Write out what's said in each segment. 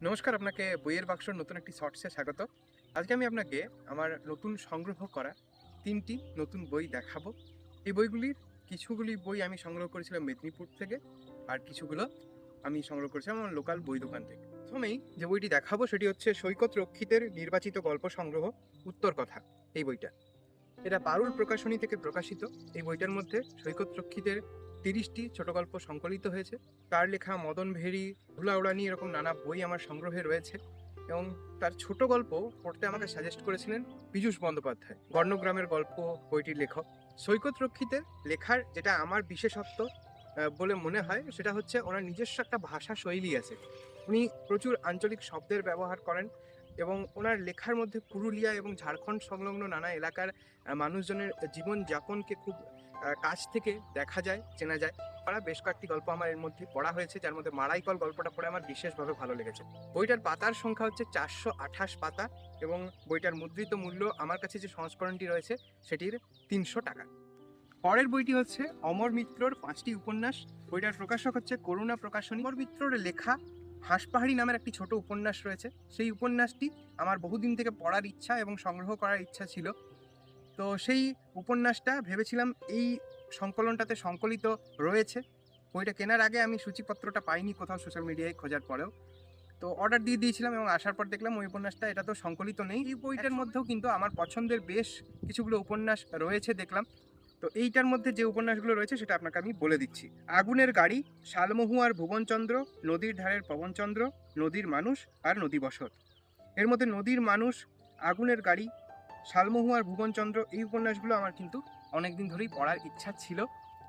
নমস্কার, আপনাকে বইয়ের বাক্সর নতুন একটি শর্টসে স্বাগত। আজকে আমি আপনাকে আমার নতুন সংগ্রহ করা ৩টি নতুন বই দেখাবো। এই বইগুলির কিছুগুলি বই আমি সংগ্রহ করেছিলাম মেদিনীপুর থেকে, আর কিছুগুলো আমি সংগ্রহ করেছিলাম আমার লোকাল বই দোকান থেকে। প্রথমেই যে বইটি দেখাবো সেটি হচ্ছে সৈকত রক্ষিতের নির্বাচিত গল্প সংগ্রহ উত্তর কথা। এই বইটা এটা পারুল প্রকাশনী থেকে প্রকাশিত। এই বইটার মধ্যে সৈকত রক্ষিতের 30টি ছোট গল্প সংকলিত হয়েছে। তার লেখা মদন ভেড়ি, ধুলা উড়ানি এরকম নানা বই আমার সংগ্রহে রয়েছে। এবং তার ছোট গল্প পড়তে আমাকে সাজেস্ট করেছিলেন পীযূষ বন্দ্যোপাধ্যায়, গর্ণগ্রামের গল্প বইটির লেখক। সৈকত রক্ষিতের লেখার যেটা আমার বিশেষত্ব বলে মনে হয় সেটা হচ্ছে ওনার নিজস্ব একটা ভাষা শৈলী আছে। উনি প্রচুর আঞ্চলিক শব্দের ব্যবহার করেন এবং ওনার লেখার মধ্যে পুরুলিয়া এবং ঝাড়খণ্ড সংলগ্ন নানা এলাকার মানুষজনের জীবনযাপনকে খুব কাছ থেকে দেখা যায়, চেনা যায়। বেশ কয়েকটি গল্প আমার এর মধ্যে পড়া হয়েছে, যার মধ্যে মারাইকল গল্পটা পড়ে আমার বিশেষভাবে ভালো লেগেছে। বইটার পাতার সংখ্যা হচ্ছে 428 পাতা এবং বইটার মুদ্রিত মূল্য আমার কাছে যে সংস্করণটি রয়েছে সেটির 300 টাকা। পরের বইটি হচ্ছে অমর মিত্রর 5টি উপন্যাস। বইটার প্রকাশক হচ্ছে করুণা প্রকাশনী। অমর মিত্রর লেখা হাঁসপাহাড়ি নামের একটি ছোট উপন্যাস রয়েছে। সেই উপন্যাসটি আমার বহুদিন থেকে পড়ার ইচ্ছা এবং সংগ্রহ করার ইচ্ছা ছিল। তো সেই উপন্যাসটা ভেবেছিলাম এই সংকলনটাতে সংকলিত রয়েছে। বইটা কেনার আগে আমি সূচিপত্রটা পাইনি কোথাও সোশ্যাল মিডিয়ায় খোঁজার পরেও, তো অর্ডার দিয়ে দিয়েছিলাম এবং আসার পর দেখলাম ওই উপন্যাসটা এটা তো সংকলিত নেই। এই বইটার মধ্যেও কিন্তু আমার পছন্দের বেশ কিছুগুলো উপন্যাস রয়েছে দেখলাম। তো এইটার মধ্যে যে উপন্যাসগুলো রয়েছে সেটা আপনাকে আমি বলে দিচ্ছি। আগুনের গাড়ি, শালমহুয়ার ভুবনচন্দ্র, নদীর ধারের পবনচন্দ্র, নদীর মানুষ আর নদী বসত। এর মধ্যে নদীর মানুষ, আগুনের গাড়ি, শালমহুয়ার ভুবনচন্দ্র এই উপন্যাসগুলো আমার কিন্তু অনেকদিন ধরেই পড়ার ইচ্ছা ছিল।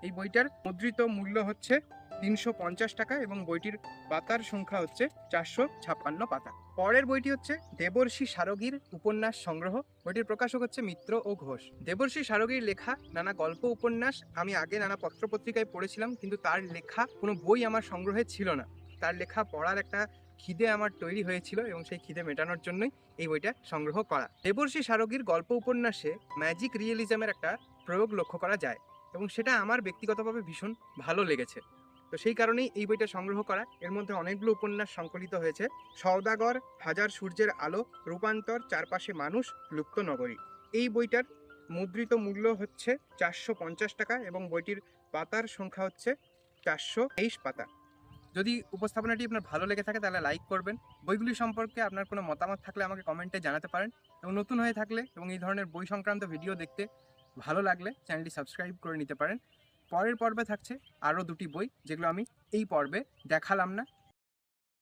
এই বইটার মুদ্রিত মূল্য হচ্ছে 350 টাকা এবং বইটির পাতার সংখ্যা হচ্ছে 456 পাতা। পরের বইটি হচ্ছে দেবর্ষি সারোগীর উপন্যাস সংগ্রহ। বইটির প্রকাশক হচ্ছে মিত্র ও ঘোষ। দেবর্ষি সারোগীর লেখা নানা গল্প উপন্যাস আমি আগে নানা পত্রপত্রিকায় পড়েছিলাম, কিন্তু তার লেখা কোনো বই আমার সংগ্রহে ছিল না। তার লেখা পড়ার একটা খিদে আমার তৈরি হয়েছিল এবং সেই খিদে মেটানোর জন্যই এই বইটা সংগ্রহ করা। দেবর্ষি সারোগীর গল্প উপন্যাসে ম্যাজিক রিয়েলিজমের একটা প্রয়োগ লক্ষ্য করা যায় এবং সেটা আমার ব্যক্তিগতভাবে ভীষণ ভালো লেগেছে। তো সেই কারণেই এই বইটা সংগ্রহ করা। এর মধ্যে অনেকগুলো উপন্যাস সংকলিত হয়েছে। সওদাগর, হাজার সূর্যের আলো, রূপান্তর, চারপাশে মানুষ, লুপ্ত নগরী। এই বইটার মুদ্রিত মূল্য হচ্ছে 450 টাকা এবং বইটির পাতার সংখ্যা হচ্ছে 423 পাতা। যদি উপস্থাপনাটি আপনার ভালো লেগে থাকে তাহলে লাইক করবেন। বইগুলি সম্পর্কে আপনার কোনো মতামত থাকলে আমাকে কমেন্টে জানাতে পারেন এবং নতুন হয়ে থাকলে এবং এই ধরনের বই সংক্রান্ত ভিডিও দেখতে ভালো লাগলে চ্যানেলটি সাবস্ক্রাইব করে নিতে পারেন। পরের পর্বে থাকছে আরও 2টি বই যেগুলো আমি এই পর্বে দেখালাম না,